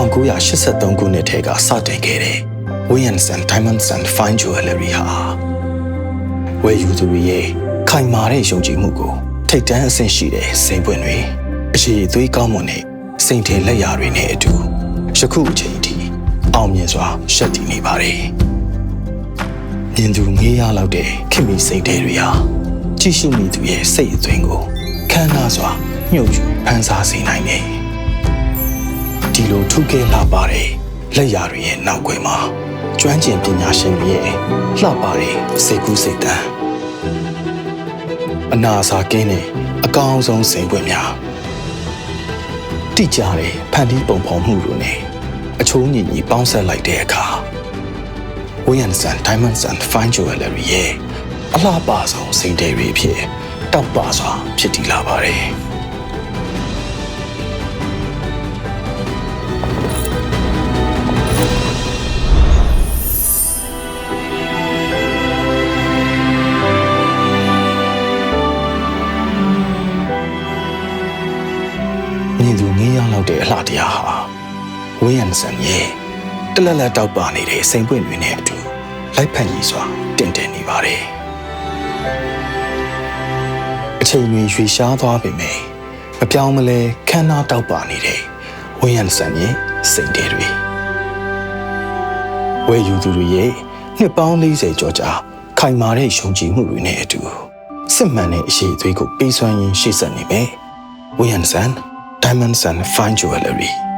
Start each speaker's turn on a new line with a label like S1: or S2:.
S1: 1983 ခုနှစ်ထဲကစတင်ခဲ့တဲ့ Williams and Diamonds and Fine Jewelry ဟာဝယ်ယူသူတွေရဲ့ခိုင်မာတဲ့ယုံကြည်မှုကိုထိပ်တန်းအဆင့်ရှိတဲ့စိန်ပွင့်တွေအရှိအသွေးကောင်းမွန်တဲ့စိန်ထည်လက်ရာတွေနဲ့အတူယခုအချိန်ထိအောင်မြင်စွာရှက်တည်နေပါတယ်။မြင်သူငေးရလောက်တဲ့ခင်မီစိတ်တွေဟာကြည့်ရှုမိသူရဲ့စိတ်အသွင်ကိုခမ်းနားစွာညှို့ယူဖန်ဆားစေနိုင်တယ်။ဒီလိုထုခဲလှပတဲ့လက်ရာတွေရဲ့နောက်ွယ်မှာကျွမ်းကျင်ပညာရှင်တွေရဲ့လှပတဲ့စိတ်ကူးစိတ်တမ်းအနာစာကင်းတဲ့အကောင်းဆုံးစိန်ပွင့်များတိကျတဲ့ဖန်တီးပုံဖော်မှုတို့နဲ့အချိုးညီညီပေါင်းစပ်လိုက်တဲ့အခါ Williams and Diamonds and Fine Jewelry ရဲ့အလှပဆုံးစိန်တွေအဖြစ်တောက်ပစွာဖြစ်တည်လာပါတယ်မြင်သူငေးရလောက်တဲ့အလှတရားဟာဝင်းရန်ဆန်ရဲ့တလက်လက်တောက်ပနေတဲ့စိန်ပွင့်တွေနဲ့အတူလိုက်ဖက်ညီစွာတင်တင်နေပါတယ်အချိန်တွေရွှေရှားသွားပေမဲ့မပြောင်းမလဲခမ်းနားတောက်ပနေတဲ့ဝင်းရန်ဆန်ရဲ့စိန်တွေဝယ်ယူသူတွေရဲ့နှစ်ပေါင်း40ကျော်ကြာခိုင်မာတဲ့ယုံကြည်မှုတွေနဲ့အတူစစ်မှန်တဲ့အရှိအသွေးကိုပေးစွမ်းရင်းရှေ့ဆက်နေမယ်ဝင်းရန်ဆန်Diamonds and Fine Jewelry